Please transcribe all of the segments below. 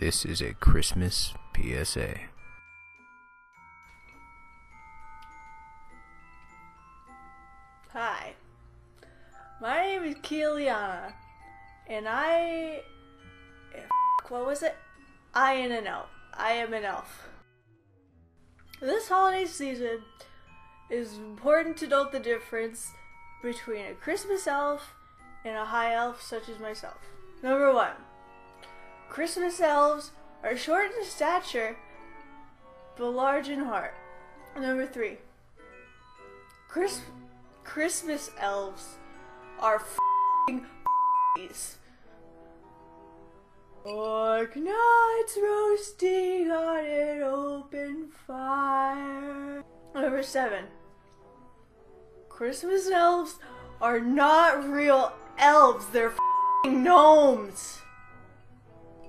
This is a Christmas PSA. Hi, my name is Keeliana, and what was it? I am an elf. I am an elf. This holiday season, it is important to note the difference between a Christmas elf and a high elf such as myself. Number 1. Christmas elves are short in stature, but large in heart. Number 3. Christmas elves are f***ing f***ies. Dark nights roasting on an open fire. Number 7. Christmas elves are not real elves, they're f***ing gnomes.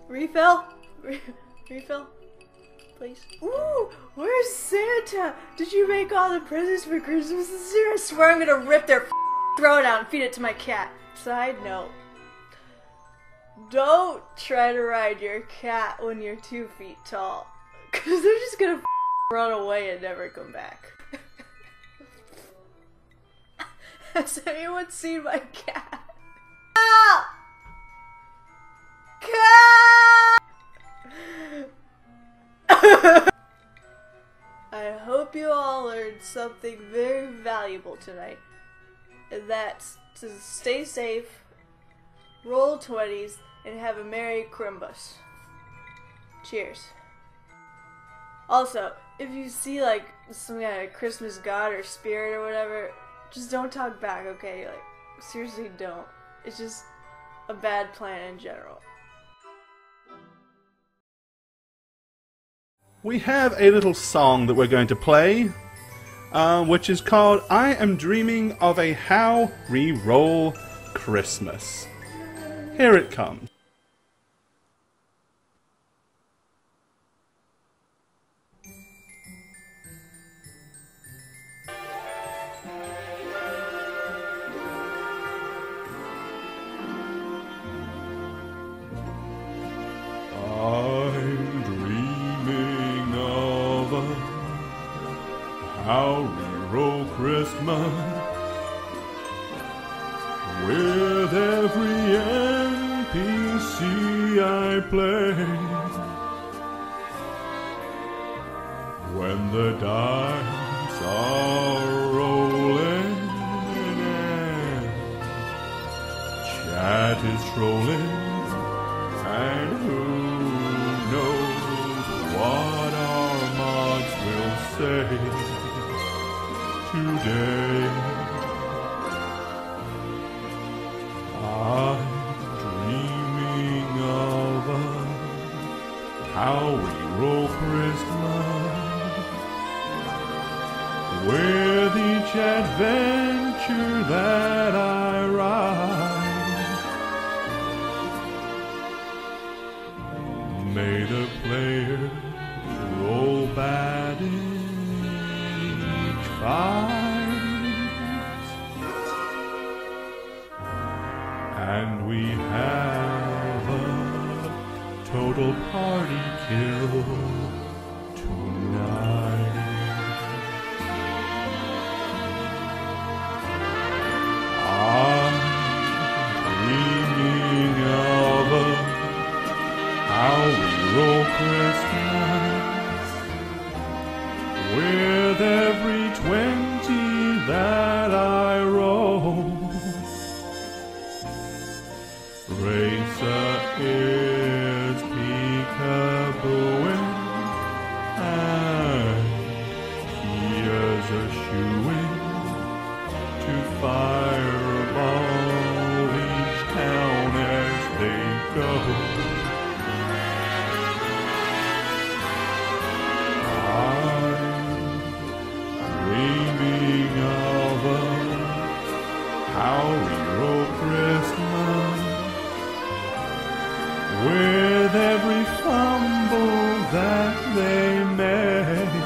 Refill? Refill? Please. Ooh, where's Santa? Did you make all the presents for Christmas this year? I swear I'm gonna rip their throat out and feed it to my cat. Side note. Don't try to ride your cat when you're 2 feet tall, cause they're just gonna run away and never come back. Has anyone seen my cat? Ah! Cat! I hope you all learned something very valuable tonight, and that's to stay safe, roll 20s, and have a Merry Crimbus. Cheers. Also, if you see like some kind of Christmas god or spirit or whatever, just don't talk back, okay? Like, seriously don't. It's just a bad plan in general. We have a little song that we're going to play, which is called I Am Dreaming of a Howreroll Christmas. Here it comes. I'm dreaming of a Howreroll Christmas, with every NPC I play. When the dice are rolling and chat is trolling, and who knows what our mods will say today. I'm dreaming of a Howreroll Christmas, with each adventure that I ride, may the players roll bad in each fight, and we have a total party kill tonight. I'm dreaming of a Howreroll Christmas, with every 20 that I roll. Racer is peekabooing, and he is a shoo-in to fireball each town as they go. Dreaming of a Howreroll Christmas, with every fumble that they make.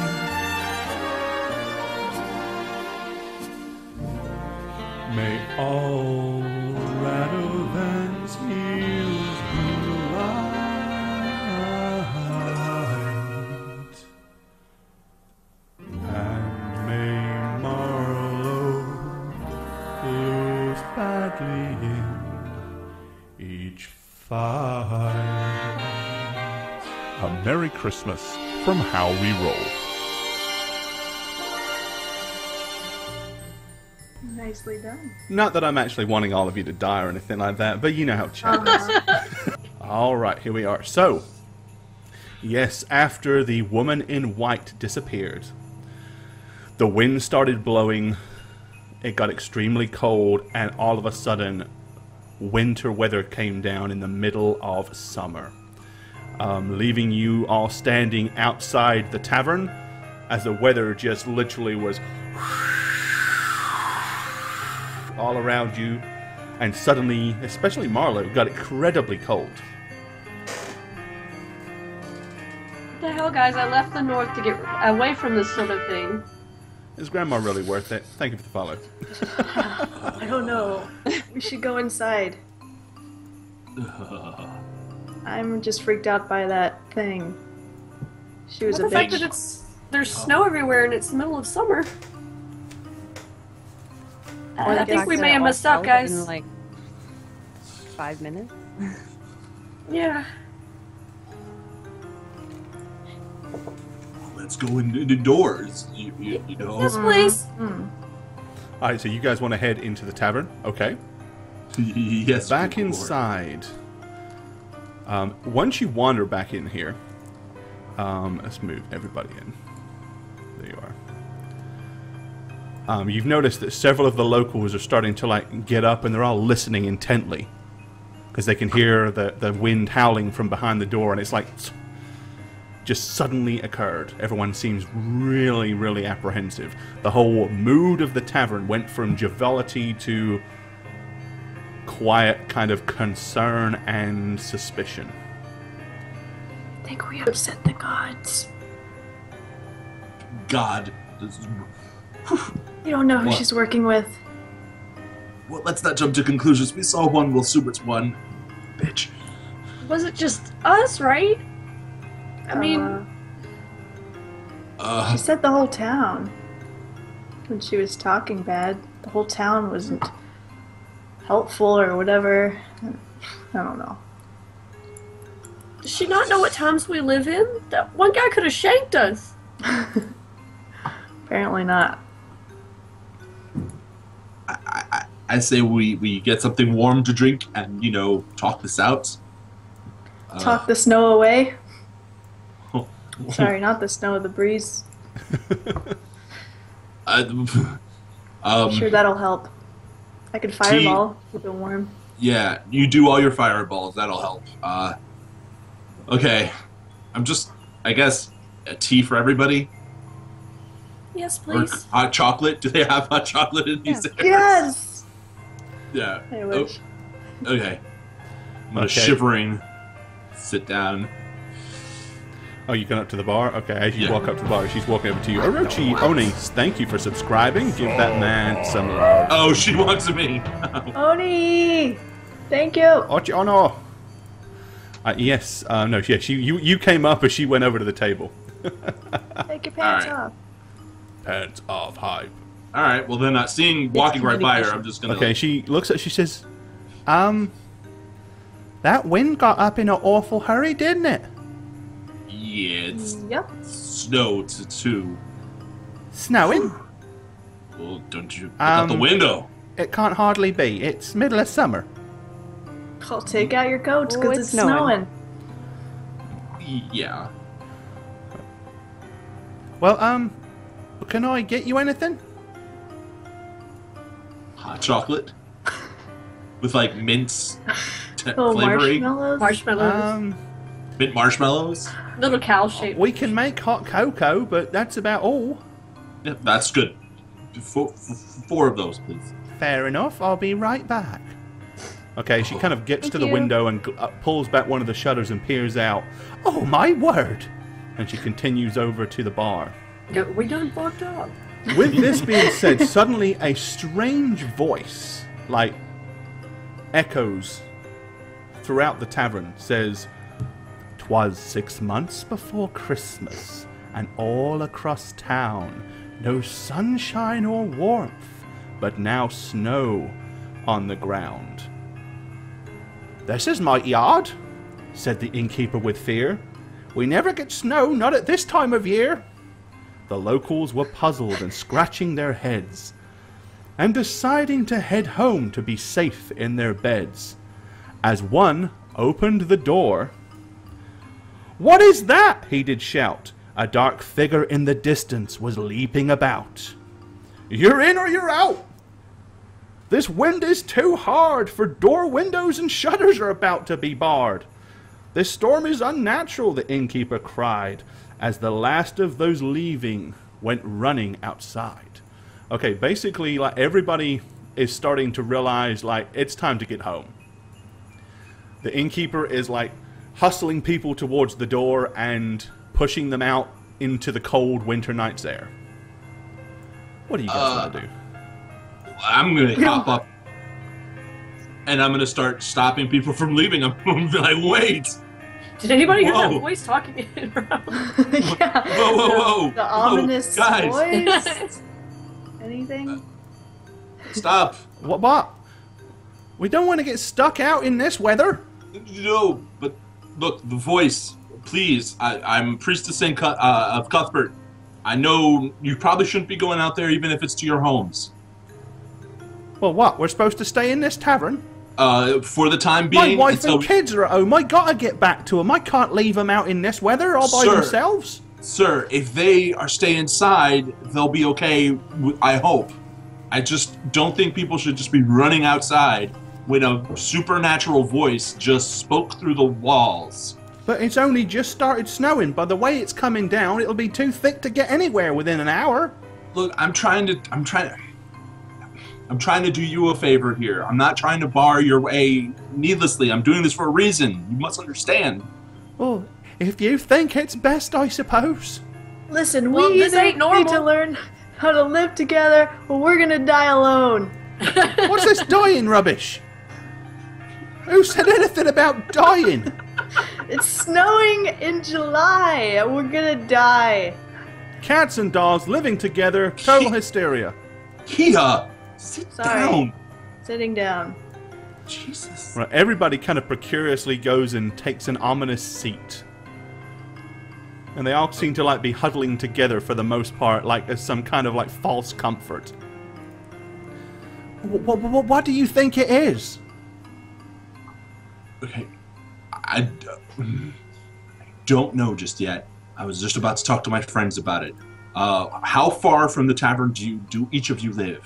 May all Radovans ears be light, A Merry Christmas from Howreroll. Nicely done. Not that I'm actually wanting all of you to die or anything like that, but you know how it goes. Alright, here we are. So, yes, after the woman in white disappeared, the wind started blowing, it got extremely cold, and all of a sudden, winter weather came down in the middle of summer. Leaving you all standing outside the tavern as the weather just literally was all around you, and suddenly, especially Marlo, got incredibly cold. What the hell, guys? I left the north to get away from this sort of thing. Is Grandma really worth it? Thank you for the follow. I don't know. We should go inside. I'm just freaked out by that thing. She was Well, a the fact bitch. that there's snow everywhere and it's the middle of summer. I think we may have messed up, guys. In like 5 minutes. Yeah. Let's go indoors. You know. Yes, please. Alright, so you guys want to head into the tavern? Okay. Yes. Back Lord. inside. Once you wander back in here, let's move everybody in. There you are. You've noticed that several of the locals are starting to like get up, and they're all listening intently because they can hear the wind howling from behind the door, and it's like just suddenly occurred. Everyone seems really, really apprehensive. The whole mood of the tavern went from joviality to quiet kind of concern and suspicion. I think we upset the gods. God. You don't know who What? she's working with. Well, let's not jump to conclusions. We saw one, we'll assume it's one. Bitch. Was it just us, right? I mean, She said the whole town. When she was talking bad, the whole town wasn't helpful or whatever. I don't know. does she not know what times we live in? That one guy could have shanked us. Apparently not. I say we get something warm to drink and, you know, talk this out. Talk the snow away. Sorry, not the snow, the breeze. I'm sure that'll help. I could fireball, keep it warm. Yeah, you do all your fireballs. That'll help. Okay. I guess, a tea for everybody? Yes, Or please. hot chocolate? Do they have hot chocolate in these areas? Yes! Yeah. I wish. Okay. I'm gonna Okay. shivering sit down. Oh, you going up to the bar? Okay, as you Yeah. walk up to the bar, she's walking over to you. Orochi Oni, thank you for subscribing. Give that man some love. Oh, she wants me. Oni! Thank you! Ochi Ono! Yes, no, yeah, you came up as she went over to the table. Take your pants Alright. off. Pants off hype. All right. Well, then, seeing walking right by her, I'm just gonna. Okay, she looks at she says, that wind got up in an awful hurry, didn't it? Yeah, it's Yep. snow too. Snowing? Well, don't you look out the window? It can't hardly be. It's middle of summer. I'll take out your coats Oh, because it's it's snowing. Yeah. Well, can I get you anything? Hot chocolate with like mint Little flavoring, marshmallows. Marshmallows. mint marshmallows. Little cow shape. We can make hot cocoa, but that's about all. Yeah, that's good. Four of those, please. Fair enough. I'll be right back. Okay, she kind of gets to the you. window and pulls back one of the shutters and peers out. Oh, my word! And she continues over to the bar. We done fucked up. With this being said, suddenly a strange voice, like, echoes throughout the tavern, says, "'Twas 6 months before Christmas, and all across town, no sunshine or warmth, but now snow on the ground." "This is mighty odd," said the innkeeper with fear. "We never get snow, not at this time of year." The locals were puzzled and scratching their heads, and deciding to head home to be safe in their beds, as one opened the door. "What is that?" he did shout. A dark figure in the distance was leaping about. "You're in or you're out. This wind is too hard, for door windows and shutters are about to be barred. This storm is unnatural," the innkeeper cried, as the last of those leaving went running outside. Okay, basically, like, everybody is starting to realize, like, it's time to get home. The innkeeper is, like, hustling people towards the door and pushing them out into the cold winter night's air. What do you guys want to do? I'm going to hop up, and I'm going to start stopping people from leaving. I'm going to be like, wait! Did anybody hear Whoa. that voice talking around? Yeah. Whoa. The ominous guys. voice. Anything? Stop. What? We don't want to get stuck out in this weather. No, but look, the voice, please. I'm Priestess of Cuthbert. I know you probably shouldn't be going out there even if it's to your homes. Well, what? We're supposed to stay in this tavern? For the time My being. wife and kids are at home. I gotta get back to them. I can't leave them out in this weather all by themselves. Sir, if they are staying inside, they'll be okay, I hope. I just don't think people should just be running outside when a supernatural voice just spoke through the walls. But it's only just started snowing. By the way it's coming down, it'll be too thick to get anywhere within an hour. Look, I'm trying to do you a favor here. I'm not trying to bar your way needlessly. I'm doing this for a reason. You must understand. Well, if you think it's best, I suppose. Listen, Well, we this either ain't need to normal. learn how to live together, or we're gonna die alone. What's this dying rubbish? Who said anything about dying? It's snowing in July. We're gonna die. Cats and dogs living together, total hysteria. Kia, sit Sorry. down. Sitting down. Jesus. Right, everybody kind of precariously goes and takes an ominous seat. And they all seem to like be huddling together for the most part, like as some kind of like false comfort. What do you think it is? Okay, I don't know just yet. I was just about to talk to my friends about it. How far from the tavern do each of you live?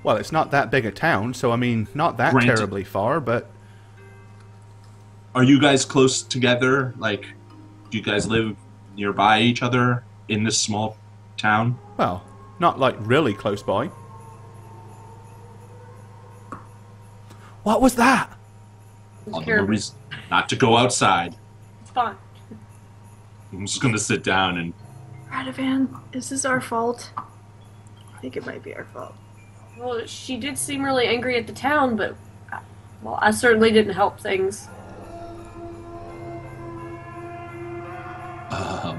Well, it's not that big a town, so I mean, not that Granted. terribly far, but... Are you guys close together? Like, do you guys live nearby each other in this small town? Well, not like really close by. What was that? All the more reason not to go outside. It's fine. I'm just gonna sit down and... Radovan, is this our fault? I think it might be our fault. Well, she did seem really angry at the town, but, well, I certainly didn't help things. I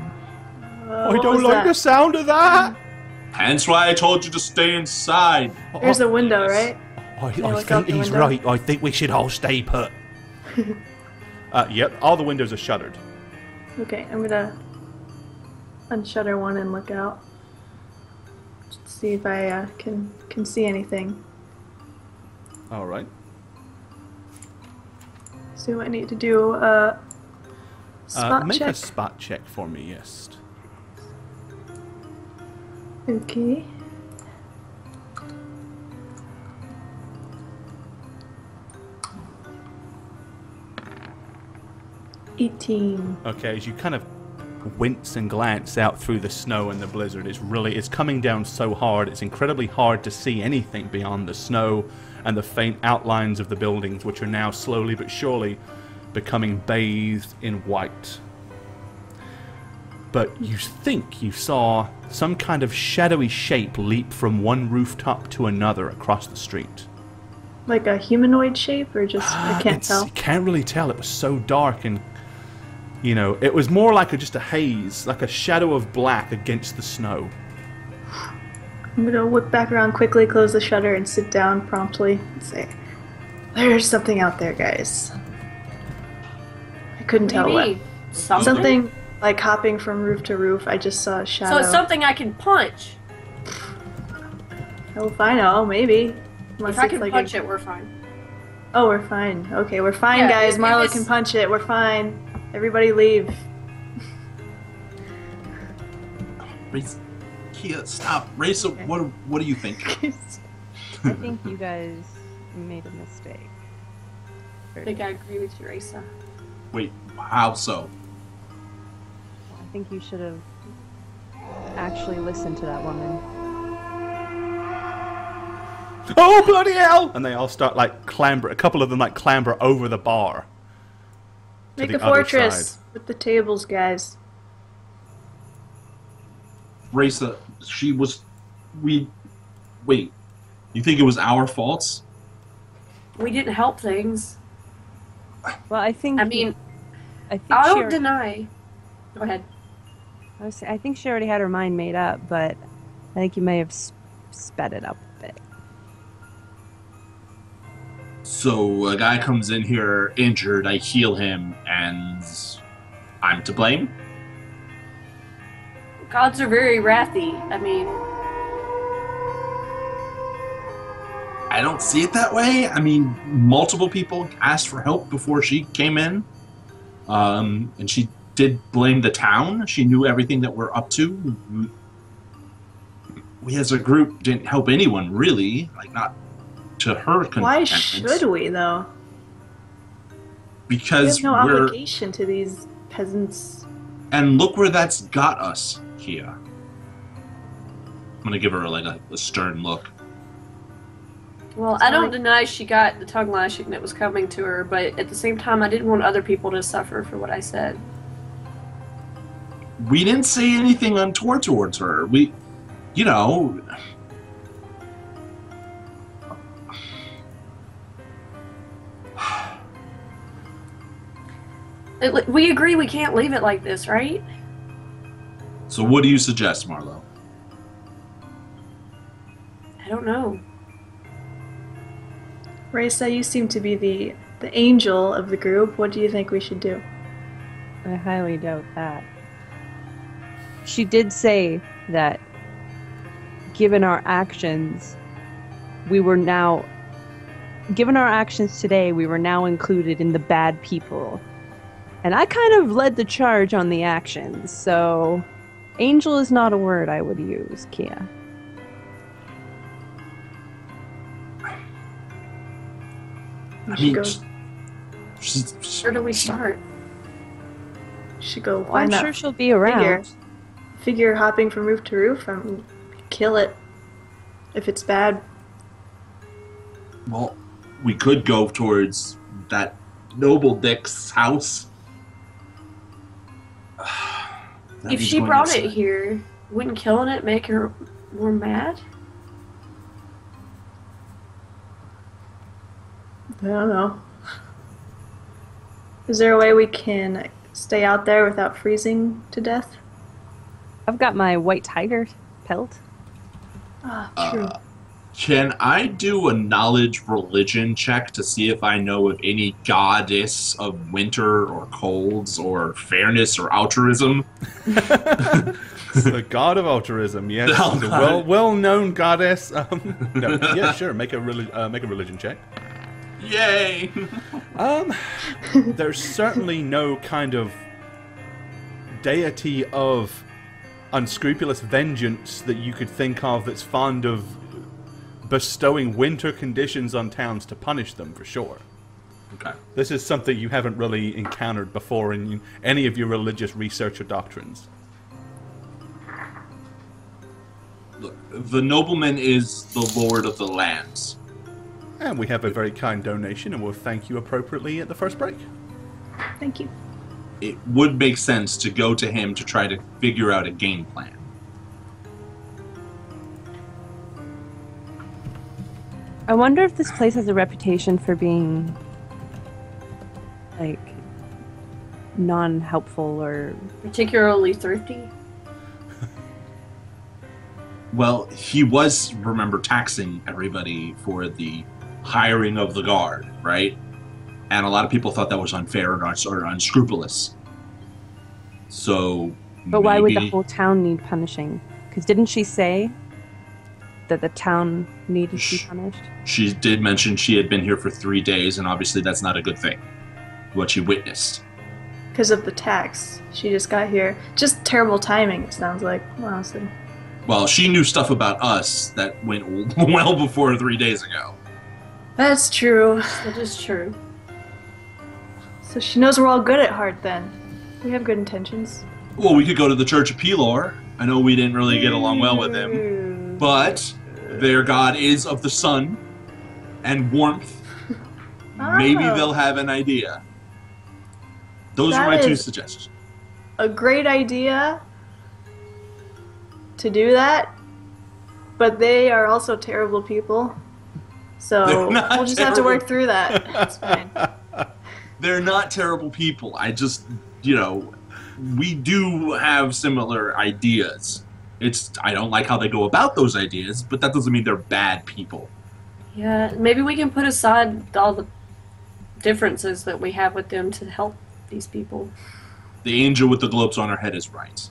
What don't was like that? the sound of that. Hence why I told you to stay inside. There's a window, right? I look out think the he's window? right. I think we should all stay put. Yep, all the windows are shuttered. Okay, I'm gonna unshutter one and look out. Just to see if I can see anything. All right. So I need to do spot Make check. a spot check for me, yes. Okay. Okay, as you kind of wince and glance out through the snow and the blizzard, it's coming down so hard, it's incredibly hard to see anything beyond the snow and the faint outlines of the buildings, which are now slowly but surely becoming bathed in white. But you think you saw some kind of shadowy shape leap from one rooftop to another across the street. Like a humanoid shape, or just I can't tell. You can't really tell. It was so dark, and you know, it was more like just a haze, like a shadow of black against the snow. I'm gonna whip back around quickly, close the shutter, and sit down promptly and say, There's something out there, guys. I couldn't tell what. Maybe something. Something like hopping from roof to roof. I just saw a shadow. So it's something I can punch. Oh, if I know, maybe. Unless If I it's can like punch it, we're fine. Oh, we're fine. Okay, we're fine, Yeah, guys. if Marlo it's- can punch it. We're fine. Everybody leave. Kia, stop. Raisa, Okay. what do you think? I think you guys made a mistake. I think I agree with you, Raisa. Wait, how so? I think you should have actually listened to that woman. Oh, bloody hell! And they all start, like, a couple of them, like, clamber over the bar. to Make the a other fortress side. with the tables, guys. Raisa, wait, you think it was our faults? We didn't help things. Well, I think. I mean, I think I she don't deny. Go ahead. I think she already had her mind made up, but I think you may have sped it up a bit. So a guy comes in here injured, I heal him, and I'm to blame? Gods are very wrathy. I mean, I don't see it that way. I mean, multiple people asked for help before she came in. And she did blame the town. She knew everything that we're up to. We as a group didn't help anyone, really. Like, not to her Why contentment. should we, though? We Because have no we're... obligation to these peasants. And look where that's got us, Kia. I'm gonna give her a stern look. well, I don't deny she got the tongue lashing that was coming to her, but at the same time, I didn't want other people to suffer for what I said. We didn't say anything untoward towards her. We, you know... We agree we can't leave it like this, right? So what do you suggest, Marlo? I don't know. Raisa, you seem to be the angel of the group. What do you think we should do? I highly doubt that. She did say that given our actions today, we were now included in the bad people. And I kind of led the charge on the actions, so angel is not a word I would use, Kia. We I should mean, go, Where do we start? should go Well, I'm find sure that she'll be around. figure hopping from roof to roof. I mean, kill it if it's bad. well, we could go towards that noble Dick's house. That If means she going brought outside. it here, wouldn't killing it make her more mad? I don't know. Is there a way we can stay out there without freezing to death? I've got my white tiger pelt. Ah, true. Can I do a knowledge religion check to see if I know of any goddess of winter or colds or fairness or altruism? The god of altruism, yes. Oh, the God. well-known goddess. No, yeah, sure. Make a religion check. Yay! There's certainly no kind of deity of unscrupulous vengeance that you could think of that's fond of bestowing winter conditions on towns to punish them, for sure. Okay. This is something you haven't really encountered before in any of your religious research or doctrines. Look, the nobleman is the lord of the lands. And we have a very kind donation, and we'll thank you appropriately at the first break. Thank you. It would make sense to go to him to try to figure out a game plan. I wonder if this place has a reputation for being, like, non-helpful or... Particularly thrifty? Well, he was, remember, taxing everybody for the hiring of the guard, right? And a lot of people thought that was unfair or unscrupulous. So, But why would the whole town need punishing? Because didn't she say that the town needed to be punished? She did mention she had been here for 3 days, and obviously that's not a good thing, what she witnessed. Because of the tax. She just got here. Just terrible timing, it sounds like, honestly. Well, she knew stuff about us that went well before 3 days ago. That's true. That is true. So she knows we're all good at heart then. We have good intentions. Well, we could go to the Church of Pelor. I know we didn't really get along well with them, but their god is of the sun and warmth. Maybe they'll have an idea. Those are my 2 suggestions. A great idea to do that, but they are also terrible people. So we'll just have to work through that. It's fine. They're not terrible people. I just, we do have similar ideas. I don't like how they go about those ideas, but that doesn't mean they're bad people. Yeah, maybe we can put aside all the differences that we have with them to help these people. The angel with the globes on her head is right.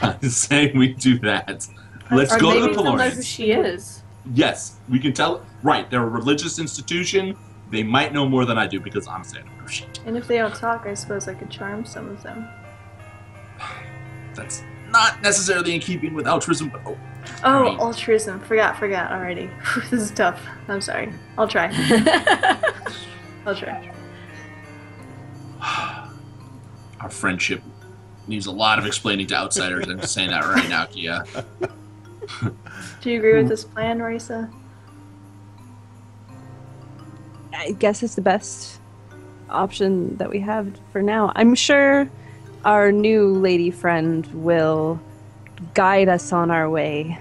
I'm saying we do that. Let's go to the Pelorians. Maybe know who she is. Yes, we can tell. Right, they're a religious institution. They might know more than I do because honestly, I don't know shit. And if they don't talk, I suppose I could charm some of them. That's not necessarily in keeping with altruism, but altruism. Forgot already. This is tough. I'm sorry. I'll try. I'll try. Our friendship needs a lot of explaining to outsiders. I'm just saying that right now, Kia. Do you agree with this plan, Risa? I guess it's the best option that we have for now. I'm sure our new lady friend will guide us on our way.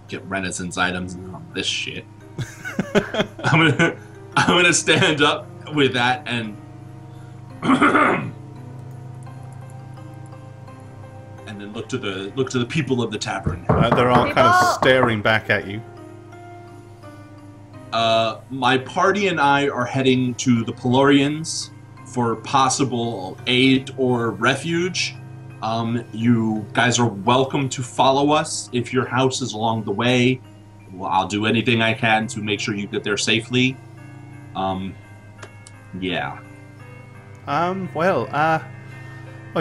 Get Renaissance items and all this shit. I'm gonna stand up with that and then look to the people of the tavern. They're all kind of staring back at you. My party and I are heading to the Pelorians for possible aid or refuge. You guys are welcome to follow us if your house is along the way. Well, I'll do anything I can to make sure you get there safely. Yeah. I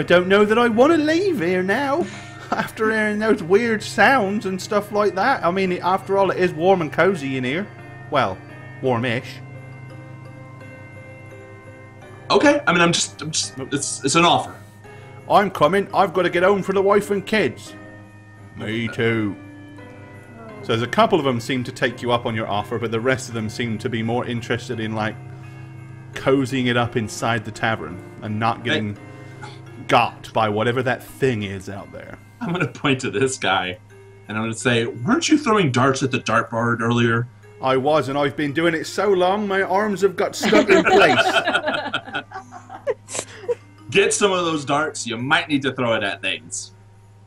don't know that I want to leave here now. After hearing those weird sounds and stuff like that. I mean, after all, it is warm and cozy in here. Well, warm-ish. Okay. I mean, I'm just it's an offer. I'm coming. I've got to get home for the wife and kids. Me too. So there's a couple of them seem to take you up on your offer, but the rest of them seem to be more interested in, like, cozying it up inside the tavern and not getting got by whatever that thing is out there. I'm going to point to this guy, and I'm going to say, weren't you throwing darts at the dartboard earlier? I was, and I've been doing it so long, my arms have got stuck in place. Get some of those darts. You might need to throw it at things.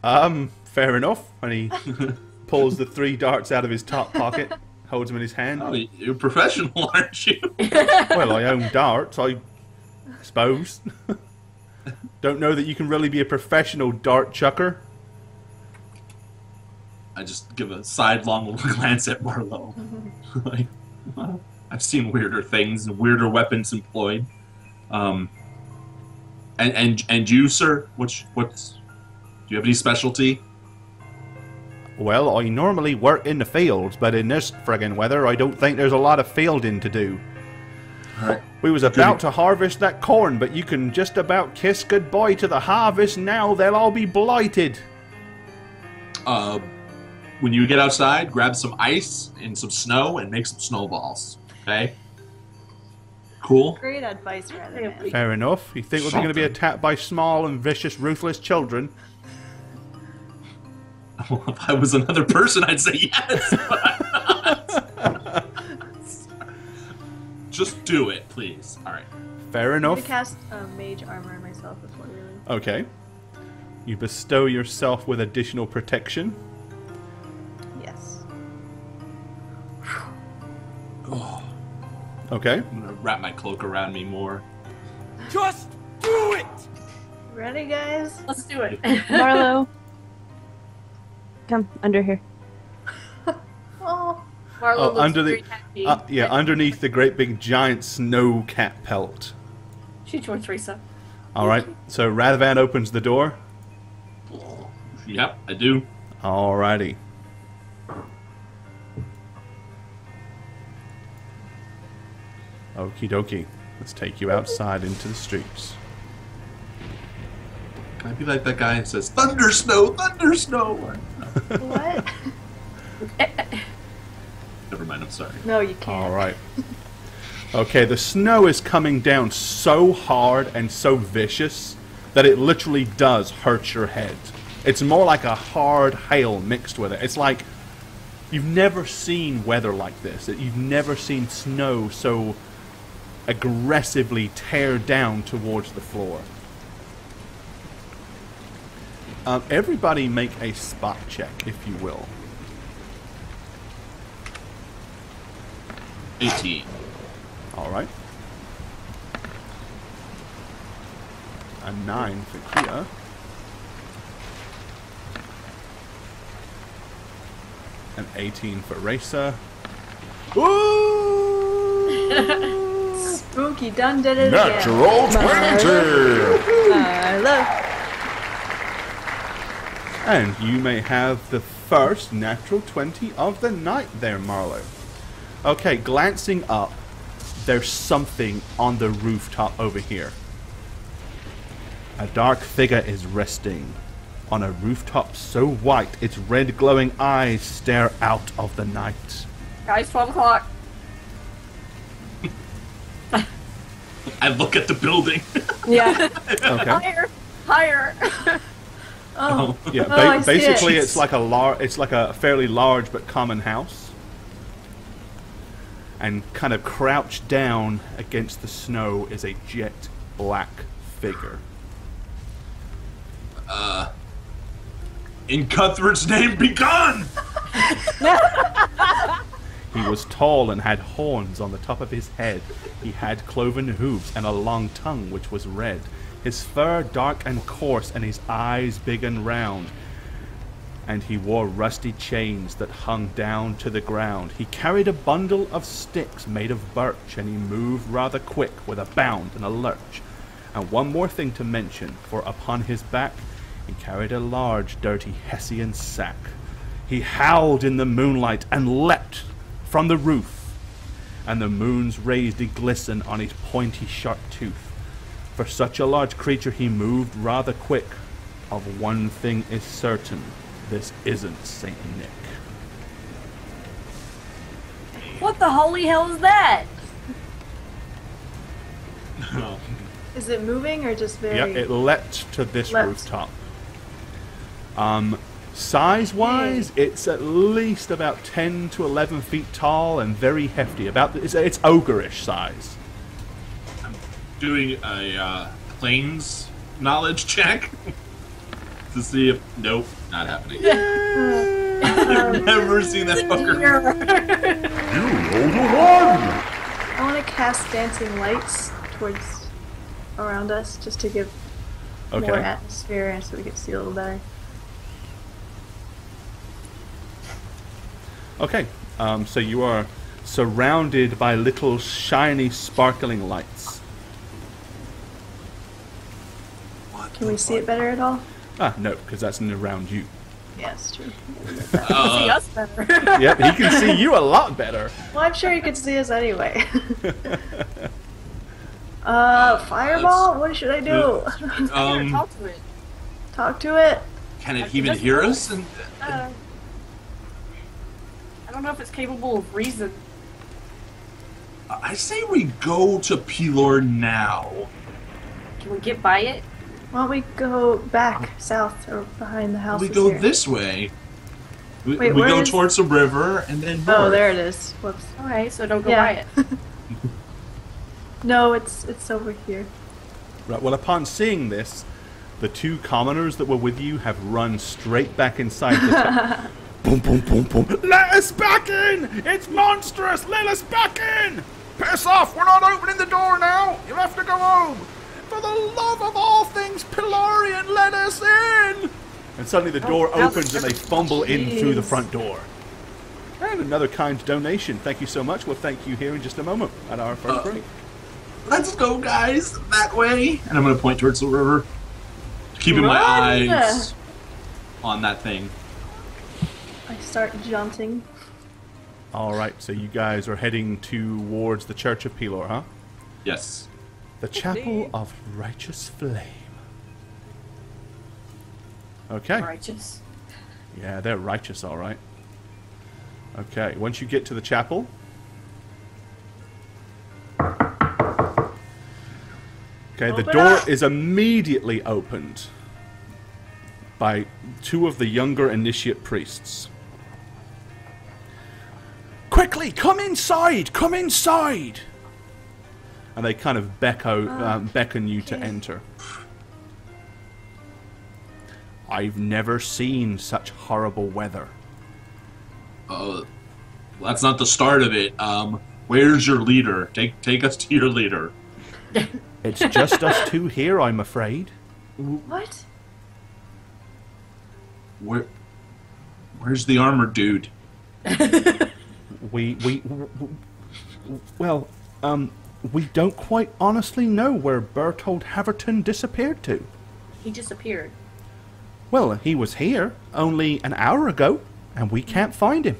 Fair enough. And he pulls the 3 darts out of his top pocket, holds them in his hand. Oh, you're professional, aren't you? Well, I own darts, I suppose. Don't know that you can really be a professional dart chucker. I just give a sidelong glance at Marlowe. Like, well, I've seen weirder things and weirder weapons employed. And you, sir? Do you have any specialty? Well, I normally work in the fields, but in this friggin' weather, I don't think there's a lot of fielding to do. All right. We was about to harvest that corn, but you can just about kiss goodbye to the harvest now. They'll all be blighted. When you get outside, grab some ice and some snow and make some snowballs. Okay? Cool? Great advice, rather. Fair enough. You think we're going to be attacked by small and vicious, ruthless children? Well, if I was another person, I'd say yes, but I'm not. Just do it, please. All right. Fair enough. I'm going to cast mage armor on myself before really. Okay. You bestow yourself with additional protection. Okay. I'm gonna wrap my cloak around me more. Just do it! Ready, guys? Let's do it. Marlo, come under here. Oh, Marlo Oh, looks under very the happy. underneath the great big giant snow cat pelt. Shoot your Teresa. All right. So Radvan opens the door. Yep, I do. Alrighty. Okie dokie. Let's take you outside into the streets. Can I be like that guy who says, "Thunder snow, thunder snow"? what? Never mind. I'm sorry. No, you can't. All right. Okay, the snow is coming down so hard and so vicious that it literally does hurt your head. It's more like a hard hail mixed with it. It's like you've never seen weather like this. You've never seen snow so aggressively tear down towards the floor. Everybody make a spot check, if you will. 18. All right. A 9 for Kia. An 18 for Racer. Ooh! Spooky done did it again. Natural 20! Marlo. And you may have the first natural 20 of the night there, Marlo. Okay, glancing up, there's something on the rooftop over here. A dark figure is resting on a rooftop so white its red glowing eyes stare out of the night. Guys, 12 o'clock. I look at the building. Yeah. Okay. Higher. Oh, Yeah, Oh, I see basically it. it's like a fairly large but common house. And kind of crouched down against the snow is a jet black figure. In Cuthbert's name, be gone! He was tall and had horns on the top of his head. He had cloven hooves and a long tongue which was red. His fur dark and coarse and his eyes big and round. And he wore rusty chains that hung down to the ground. He carried a bundle of sticks made of birch, and he moved rather quick with a bound and a lurch. And one more thing to mention, for upon his back he carried a large dirty Hessian sack. He howled in the moonlight and leapt from the roof, and the moon's rays did glisten on his pointy sharp tooth. For such a large creature he moved rather quick. Of one thing is certain, this isn't Saint Nick. What the holy hell is that? Is it moving or just very... Yeah, it leapt to this Leapt. rooftop. Size-wise, it's at least about 10 to 11 feet tall and very hefty. It's ogre-ish size. Doing a planes knowledge check to see if... Nope, not happening. I've never seen that fucker. You rolled a 1! I want to cast dancing lights towards around us just to give more Okay. atmosphere and so we can see a little better. Okay. So you are surrounded by little shiny, sparkling lights. Can we see it better at all? No, because that's around you. Yeah, it's true. See us better. Yep, he can see you a lot better. Well, I'm sure you could see us anyway. Fireball? What should I do? Talk to it. Talk to it? Can it even hear us? And, I don't know if it's capable of reason. I say we go to Pelor now. Can we get by it? Why don't we go back south or behind the house? We go this way. We Wait, where go is- towards the river and then north. Oh, there it is. Whoops. Okay, so don't go Yeah. by it. No, it's over here. Right, well, upon seeing this, the two commoners that were with you have run straight back inside the town. Boom, boom, boom, boom. Let us back in! It's monstrous! Let us back in! Piss off! We're not opening the door now! You'll have to go home! For the love of all things Pilarian, let us in! And suddenly the door opens and they fumble in through the front door. And another kind donation. Thank you so much. We'll thank you here in just a moment at our first break. Let's go, guys, that way. And I'm going to point towards the river. Keeping my eyes on that thing. I start jaunting. Alright, so you guys are heading towards the Church of Pelor, huh? Yes. The Chapel of Righteous Flame. Okay. Righteous. Yeah, they're righteous, alright. Okay, once you get to the chapel... Okay, the door is immediately opened by two of the younger initiate priests. Quickly, come inside! Come inside! And they kind of beckon you to enter. I've never seen such horrible weather. That's not the start of it. Where's your leader? Take us to your leader. It's just us two here, I'm afraid. What? Where's the armored dude? We don't quite honestly know where Bertold Haverton disappeared to. He disappeared. Well, he was here only an hour ago, and we can't find him.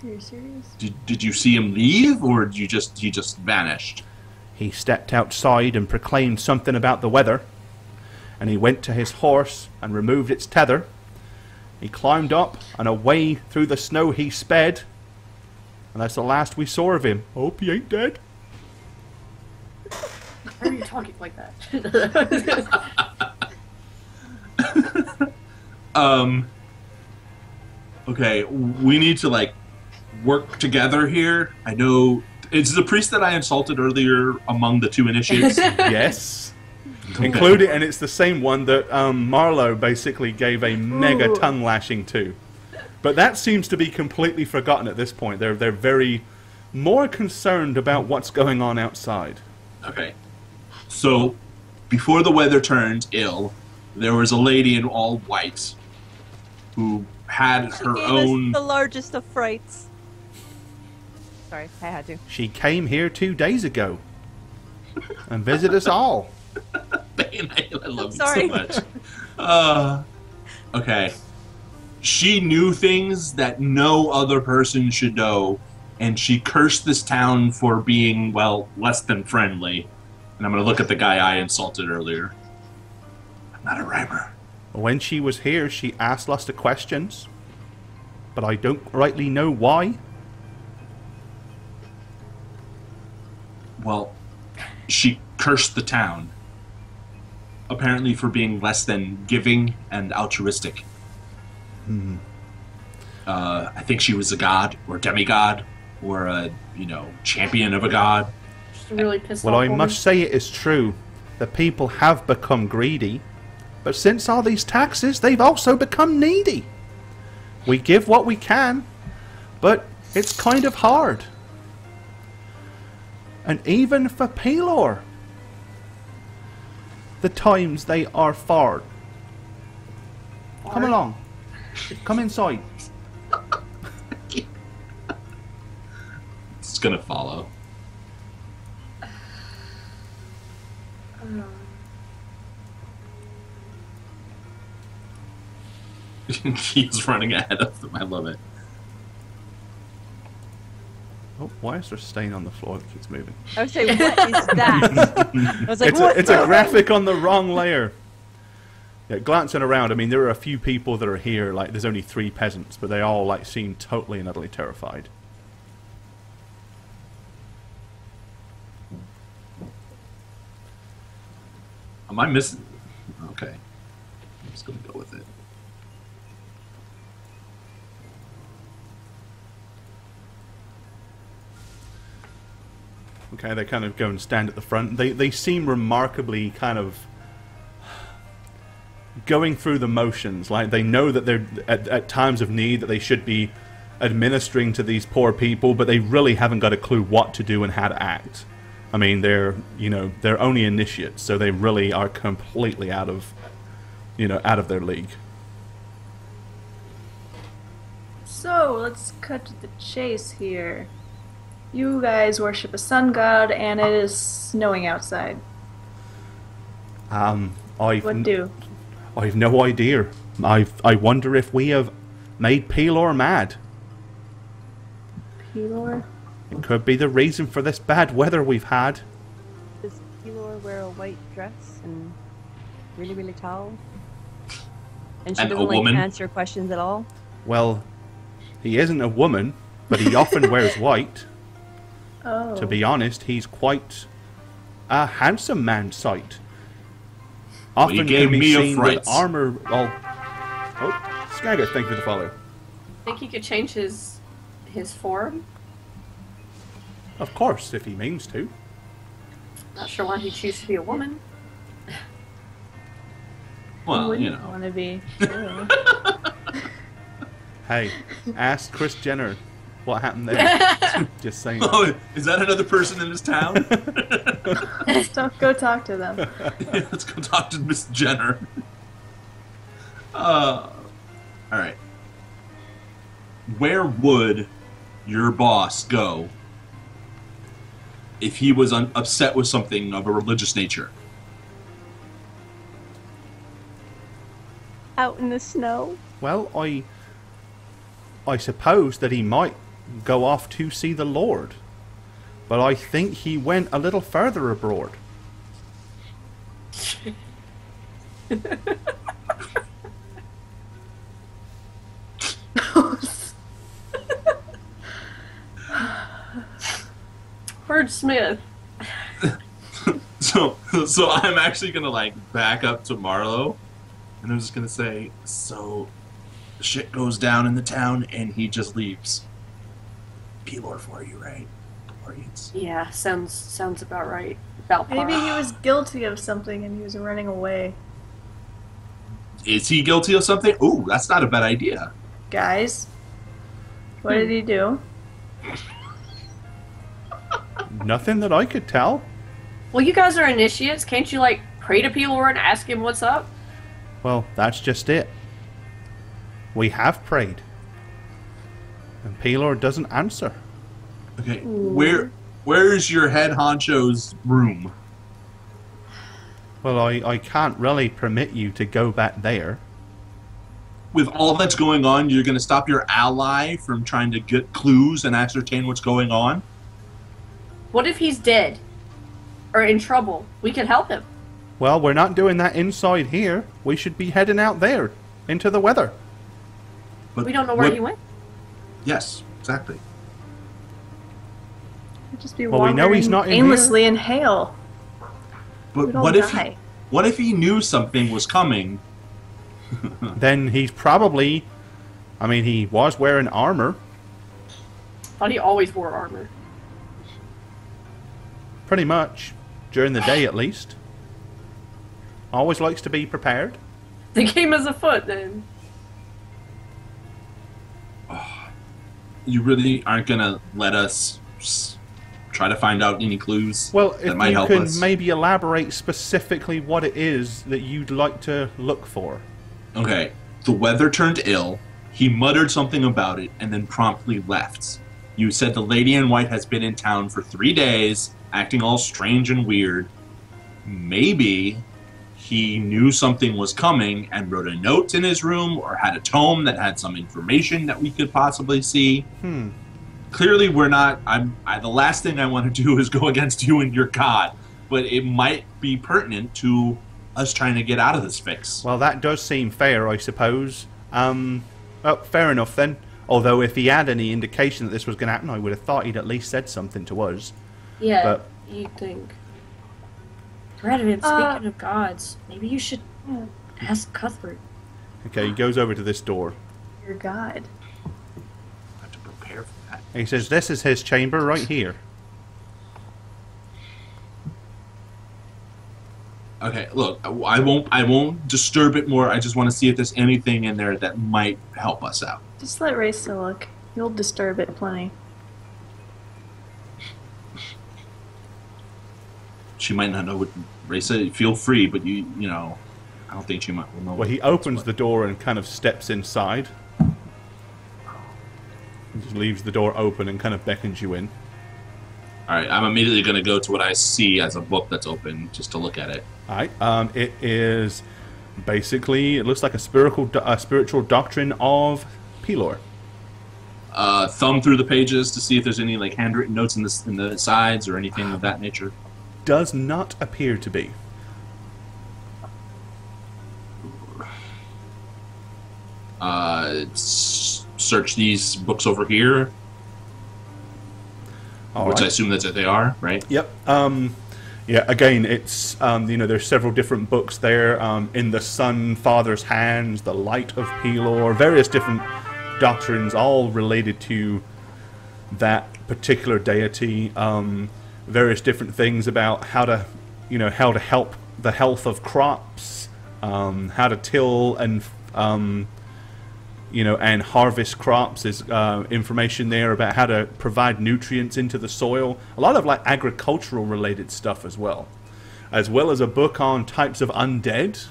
Are you serious? Did you see him leave, or he just vanished? He stepped outside and proclaimed something about the weather, and he went to his horse and removed its tether. He climbed up, and away through the snow he sped, and that's the last we saw of him. Hope he ain't dead. Why are you talking like that? Okay, we need to, work together here. I know... It's the priest that I insulted earlier among the two initiates. Yes. Including, and it's the same one that Marlowe basically gave a mega tongue lashing to. But that seems to be completely forgotten at this point. They're very more concerned about what's going on outside. Okay. So, before the weather turned ill, there was a lady in all white who had her own... the largest of frights. Sorry, I had to. She came here 2 days ago and visited us all. Man, I love you so much. Okay. She knew things that no other person should know, and she cursed this town for being, less than friendly. And I'm going to look at the guy I insulted earlier. I'm not a rhymer. When she was here, she asked lots of questions, but I don't rightly know why. Well, she cursed the town. Apparently for being less than giving and altruistic. I think she was a god, or demigod, or a, champion of a god. Just really pissed Well, off I woman. must say it is true. The people have become greedy, but since all these taxes, they've also become needy. We give what we can, but it's kind of hard. And even for Pelor, the times they are hard. Come along. Come inside. It's gonna follow. He's running ahead of them. I love it. Oh, why is there a stain on the floor that keeps moving? I would say, what is that? I was like, It's a graphic on the wrong layer. Yeah, glancing around, I mean, there are a few people that are here, there's only 3 peasants, but they all, seem totally and utterly terrified. Am I missing? Okay. I'm just gonna go with it. Okay, they kind of go and stand at the front. They seem remarkably kind of going through the motions. Like, they know that they're at times of need that they should be administering to these poor people, but they really haven't got a clue what to do and how to act. I mean, they're only initiates, so they really are completely out of their league. So, let's cut to the chase here. You guys worship a sun god, and it is snowing outside. What do? I've no idea. I wonder if we have made Pelor mad. Pelor? It could be the reason for this bad weather we've had. Does Pelor wear a white dress and really, really tall? And she And doesn't a woman? answer questions at all? Well, he isn't a woman, but he often wears white. Oh. To be honest, he's quite a handsome man sight. Often you gave can be me a seen fright. with armor. Oh, Skagga, thank you for the follow. Think he could change his form? Of course, if he means to. Not sure why he'd choose to be a woman. Well, you Wouldn't know. want to be. Hey, ask Chris Jenner what happened there. Just saying. Oh, is that another person in this town? Don't go talk to them. Yeah, let's go talk to Miss Jenner. All right. Where would your boss go if he was upset with something of a religious nature? Out in the snow? Well, I suppose that he might go off to see the Lord, but I think he went a little further abroad. Wordsmith. So I'm actually gonna like back up to Marlowe, and I'm just gonna say, so shit goes down in the town, and he just leaves. Pelor for you, right? Glorians. Yeah, sounds about right. About Maybe par. he was guilty of something and he was running away. Is he guilty of something? Ooh, that's not a bad idea. Guys, what did he do? Nothing that I could tell. Well, you guys are initiates. Can't you, like, pray to Pelor and ask him what's up? Well, that's just it. We have prayed, and Pelor doesn't answer. Okay, where is your head honcho's room? Well, I can't really permit you to go back there. With all that's going on, you're gonna stop your ally from trying to get clues and ascertain what's going on? What if he's dead? Or in trouble? We can help him. Well, we're not doing that inside here. We should be heading out there, into the weather. But We don't know where what- he went. Yes, exactly. He'd just be Well, we know wandering he's not in aimlessly in hail. But We'd all what if die. what if he knew something was coming? Then he's probably... I mean, he was wearing armor. Thought he always wore armor. Pretty much. During the day, at least. Always likes to be prepared. They came as a foot then. You really aren't gonna let us try to find out any clues Well, that if might you help can us? maybe elaborate specifically what it is that you'd like to look for. Okay, the weather turned ill. He muttered something about it and then promptly left. You said the lady in white has been in town for 3 days, acting all strange and weird. Maybe he knew something was coming and wrote a note in his room or had a tome that had some information that we could possibly see. Clearly, we're not. The last thing I want to do is go against you and your god, but it might be pertinent to us trying to get out of this fix. Well, that does seem fair, I suppose. Fair enough then. Although if he had any indication that this was going to happen, I would have thought he'd at least said something to us. Yeah, But- you'd think. Reddit, speaking of gods, maybe you should ask Cuthbert. Okay, he goes over to this door. Your god. I have to prepare for that. He says, this is his chamber right here. Okay, look, I won't disturb it more. I just want to see if there's anything in there that might help us out. Just let Raisa look. You'll disturb it plenty. She might not know what Ray said. Feel free, but you know, I don't think she might will know. Well, he opens the door and kind of steps inside. He just leaves the door open and kind of beckons you in. All right, I'm immediately going to go to what I see as a book that's open, just to look at it. All right. It is basically, it looks like a spiritual doctrine of Pelor. Thumb through the pages to see if there's any like handwritten notes in the sides or anything of that nature. Does not appear to be. Search these books over here, which I assume that they are, right? Yep. Yeah. Again, it's there's several different books there. In the Sun Father's Hands, the Light of Pelor, various different doctrines, all related to that particular deity. Various different things about how to help the health of crops, how to till and and harvest crops. Is information there about how to provide nutrients into the soil. A lot of like agricultural related stuff as well as a book on types of undead.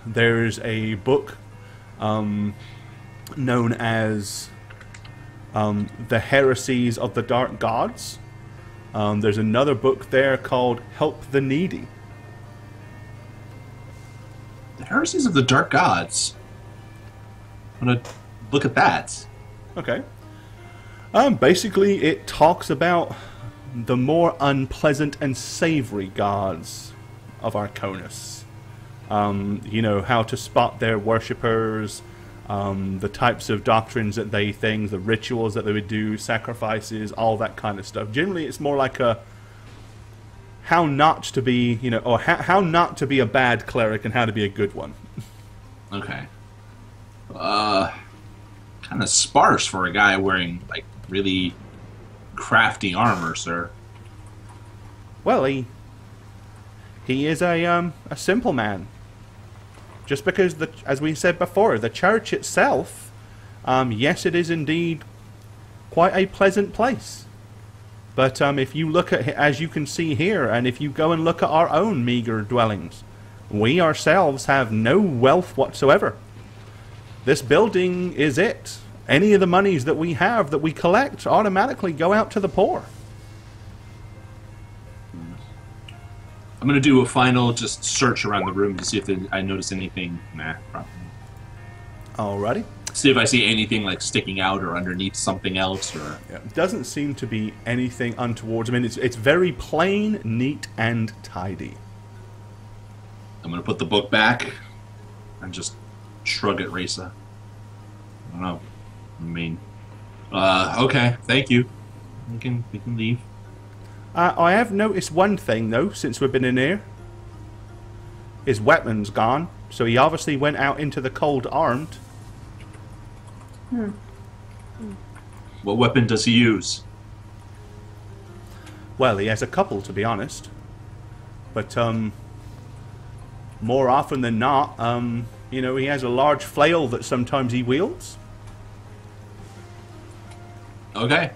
There's a book known as The Heresies of the Dark Gods. There's another book there called Help the Needy. The Heresies of the Dark Gods. I'm going to look at that. Okay. Basically, it talks about the more unpleasant and savory gods of Arconus. How to spot their worshippers, the types of doctrines that the rituals that they would do, sacrifices, all that kind of stuff. Generally, it's more like how not to be, or how not to be a bad cleric and how to be a good one. Okay. Kind of sparse for a guy wearing like really crafty armor, sir. Well, he is a simple man. Just because, as we said before, the church itself, yes, it is indeed quite a pleasant place. But if you look at, as you can see here, and if you go and look at our own meager dwellings, we ourselves have no wealth whatsoever. This building is it. Any of the monies that we have that we collect automatically go out to the poor. I'm going to do a final just search around the room to see if I notice anything. Nah, probably. Alrighty. See if I see anything like sticking out or underneath something else. Or It doesn't seem to be anything untoward. I mean, it's very plain, neat, and tidy. I'm going to put the book back and just shrug at Risa. I don't know. I mean, okay, thank you. We can leave. I have noticed one thing, though, since we've been in here. His weapon's gone, so he obviously went out into the cold armed. What weapon does he use? Well, he has a couple, to be honest. But, more often than not, he has a large flail that sometimes he wields. Okay,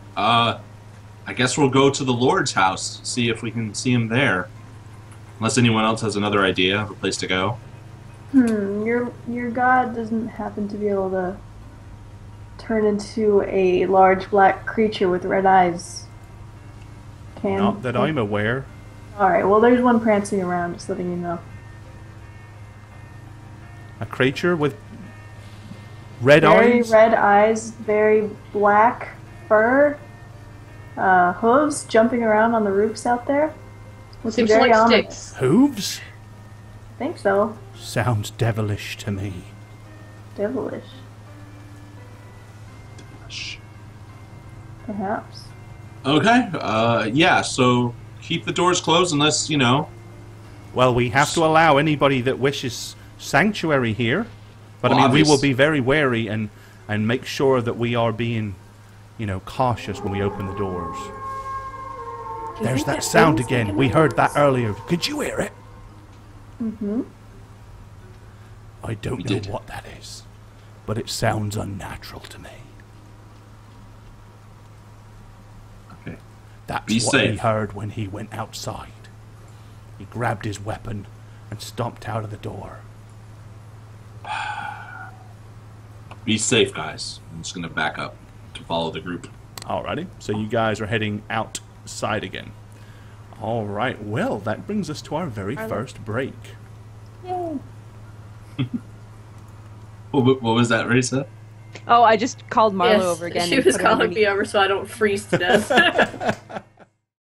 I guess we'll go to the Lord's house, see if we can see him there. Unless anyone else has another idea of a place to go. Your god doesn't happen to be able to turn into a large black creature with red eyes. Not that I'm aware. Alright, well there's one prancing around, just letting you know. A creature with red eyes? Very red eyes, very black fur, hooves jumping around on the roofs out there. Seems like sticks. Hooves? I think so. Sounds devilish to me. Devilish. Perhaps. Okay, yeah, so keep the doors closed unless, Well, we have to allow anybody that wishes sanctuary here. But, well, we will be very wary and make sure that we are being, cautious when we open the doors. There's that sound again. We heard that earlier. Could you hear it? Mm-hmm. I don't know what that is, but it sounds unnatural to me. That's Be what safe. he heard when he went outside. He grabbed his weapon and stomped out of the door. Be safe, guys. I'm just gonna back up to follow the group. Alrighty, so you guys are heading outside again. Alright, well, that brings us to our very first break. What was that, Risa? Oh, I just called Marlo Yes, over again. she and was put her on calling mute. me over so I don't freeze to death.